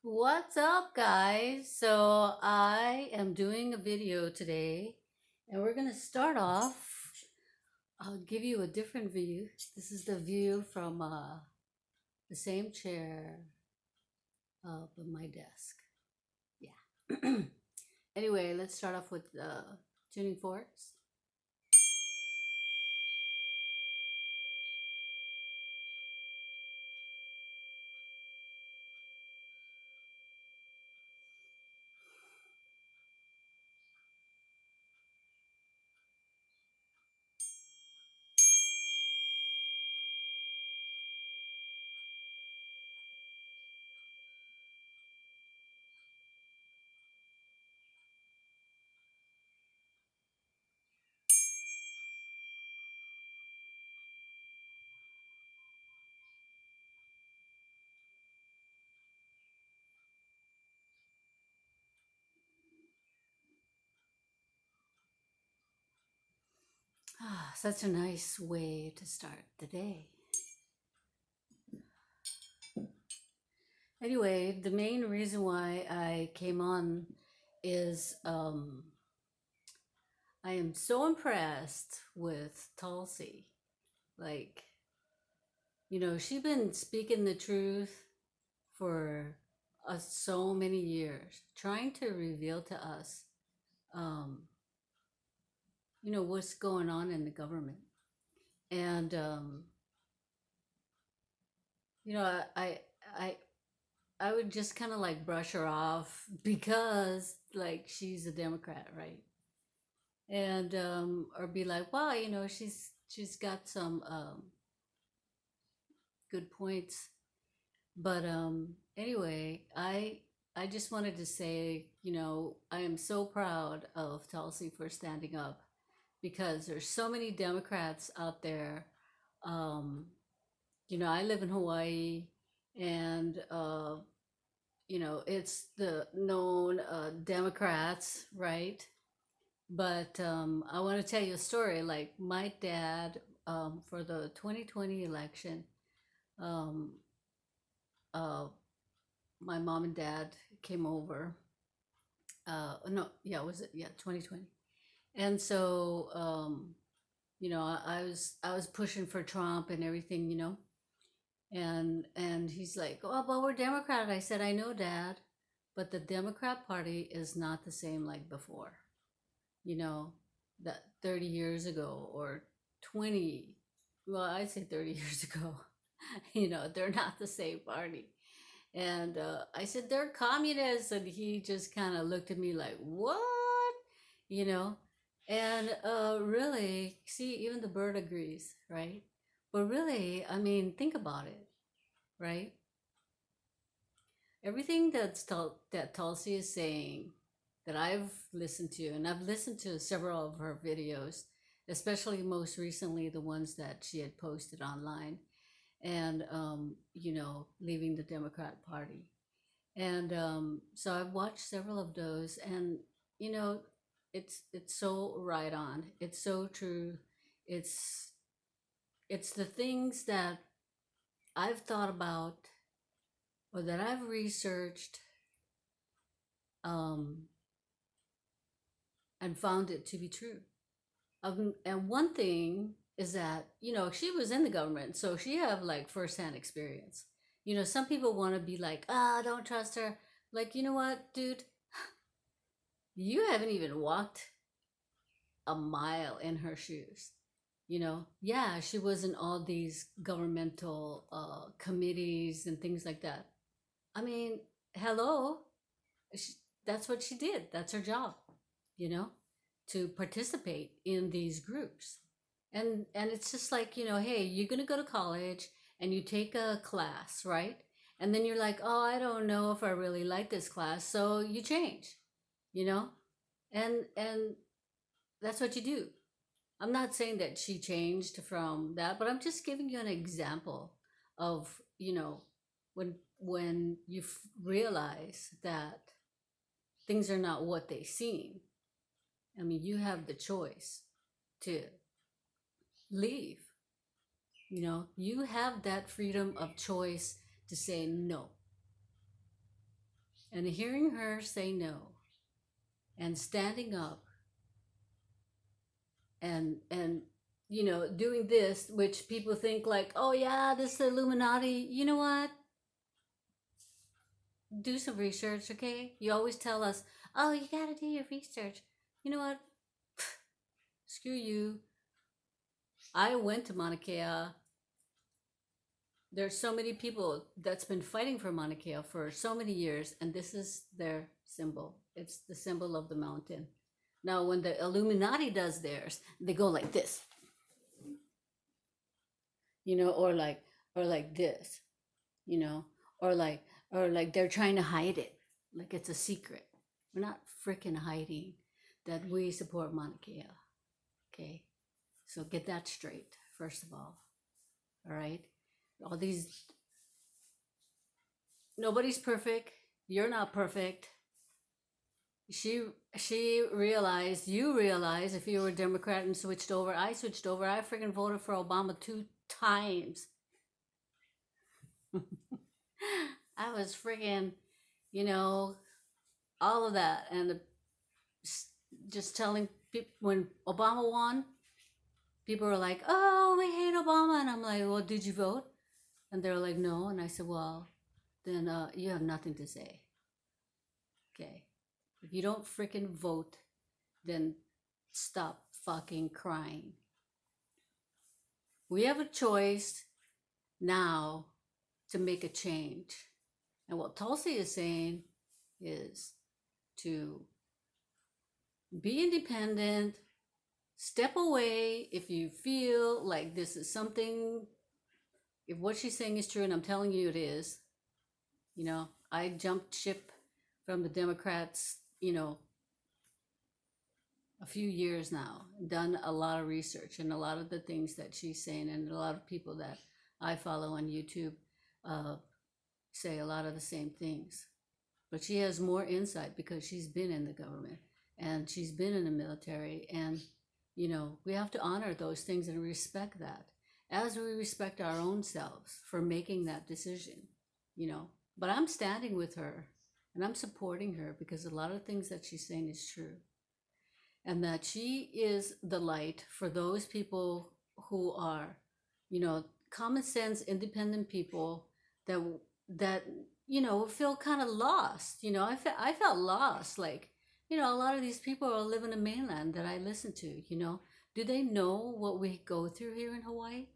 What's up, guys? So, I am doing a video today, and we're going to start off. I'll give you a different view. This is the view from the same chair of my desk. Yeah. Anyway, let's start off with tuning forks. Ah, such a nice way to start the day. Anyway, the main reason why I came on is I am so impressed with Tulsi. Like, she's been speaking the truth for so many years, trying to reveal to us, um, what's going on in the government. And, you know, I, I would just kind of like brush her off because like she's a Democrat, right? And, or be like, well, she's got some, good points. But anyway, I just wanted to say, I am so proud of Tulsi for standing up because there's so many Democrats out there. Um, I live in Hawaii, and it's the known Democrats, right? But I want to tell you a story. Like my dad, for the 2020 election, um, uh, my mom and dad came over. No, yeah, was it? Yeah, 2020. And so, I was pushing for Trump and everything, and he's like, oh, but we're Democrat. I said, I know, Dad, but the Democrat Party is not the same like before. You know, that 30 years ago or 20, well, I'd say 30 years ago. They're not the same party. And I said, they're communists. And he just kind of looked at me like, what? You know? And really, see, even the bird agrees, right? But really, I mean, think about it, right? Everything that Tulsi is saying that I've listened to, and I've listened to several of her videos, especially most recently the ones that she had posted online, and leaving the Democrat Party. And so I've watched several of those, and you know, it's so right on. It's so true. It's it's the things that I've thought about or that I've researched, um, and found it to be true. And one thing is that she was in the government, so she have like firsthand experience. Some people want to be like, don't trust her. Like, you know what, dude, you haven't even walked a mile in her shoes. Yeah, she was in all these governmental committees and things like that. I mean, hello, she, that's what she did. That's her job, you know, to participate in these groups. And it's just like, hey, you're going to go to college and you take a class, right? And then you're like, oh, I don't know if I really like this class, so you change, you know? And that's what you do. I'm not saying that she changed from that, but I'm just giving you an example of, when you realize that things are not what they seem. I mean, you have the choice to leave. You have that freedom of choice to say no. And hearing her say no and standing up and doing this, which people think like, oh yeah, this is the Illuminati. You know what? Do some research, okay? You always tell us, oh, you gotta do your research. You know what? Screw you. I went to Mauna Kea. There's so many people that's been fighting for Mauna Kea for so many years, and this is their symbol. It's the symbol of the mountain. Now, when the Illuminati does theirs, they go like this, or like this, you know, or like or like they're trying to hide it, like it's a secret. We're not freaking hiding that we support Mauna Kea. Okay, so get that straight first of all. All right, all these nobody's perfect. You're not perfect. She realized, you realized, if you were a Democrat and switched over, I switched over. I freaking voted for Obama 2 times. I was freaking, you know, all of that, and just telling people when Obama won, people were like, "Oh, we hate Obama," and I'm like, "Well, did you vote?" And they're like, "No," and I said, "Well, then you have nothing to say." Okay, if you don't freaking vote, then stop fucking crying. We have a choice now to make a change. And what Tulsi is saying is to be independent, step away if you feel like this is something, if what she's saying is true, and I'm telling you it is. I jumped ship from the Democrats, a few years now, done a lot of research, and a lot of the things that she's saying, and a lot of people that I follow on YouTube uh, say a lot of the same things. But she has more insight because she's been in the government and she's been in the military. And, we have to honor those things and respect that as we respect our own selves for making that decision, But I'm standing with her and I'm supporting her because a lot of things that she's saying is true. And that she is the light for those people who are, common sense, independent people that feel kind of lost. I felt lost. Like, a lot of these people are living in the mainland that I listen to. Do they know what we go through here in Hawaii?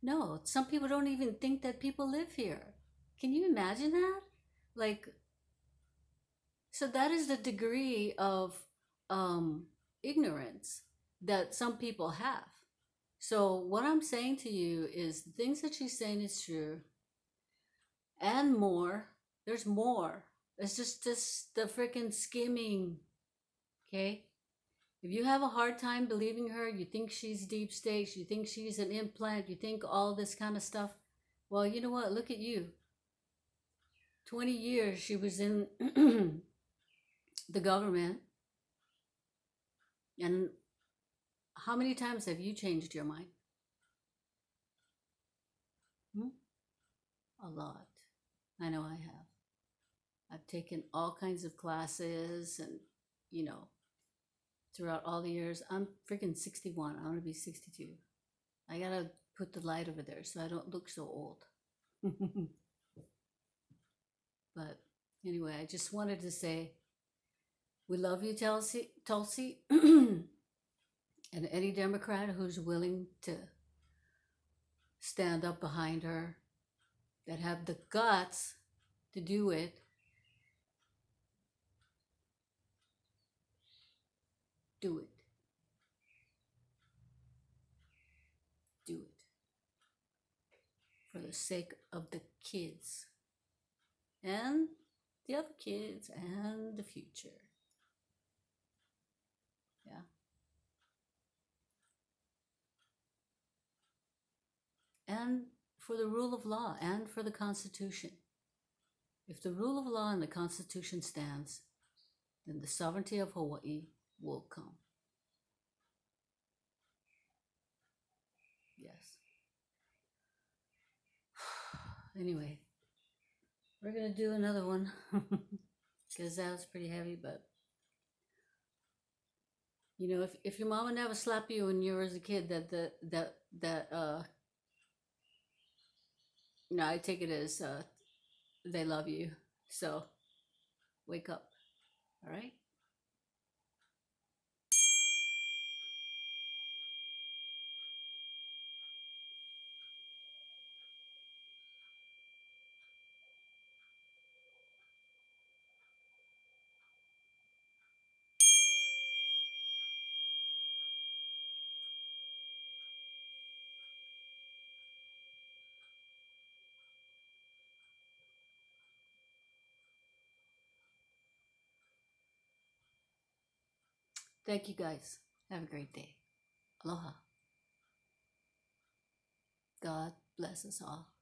No, some people don't even think that people live here. Can you imagine that? Like, so that is the degree of ignorance that some people have. So what I'm saying to you is the things that she's saying is true, and more. There's more. It's just the freaking skimming. Okay? If you have a hard time believing her, you think she's deep state, you think she's an implant, you think all this kind of stuff, well, you know what? Look at you. 20 years she was in the government. And how many times have you changed your mind? A lot. I know I have. I've taken all kinds of classes and, throughout all the years. I'm freaking 61. I'm going to be 62. I got to put the light over there so I don't look so old. But anyway, I just wanted to say we love you, Tulsi. And any Democrat who's willing to stand up behind her, that have the guts to do it, do it. Do it. For the sake of the kids and the other kids and the future. Yeah. And for the rule of law and for the Constitution. If the rule of law and the Constitution stands, then the sovereignty of Hawaii will come. Yes. Anyway, we're going to do another one. because that was pretty heavy. But if your mama never slapped you when you were as a kid, I take it as they love you. So wake up. All right. Thank you guys. Have a great day. Aloha. God bless us all.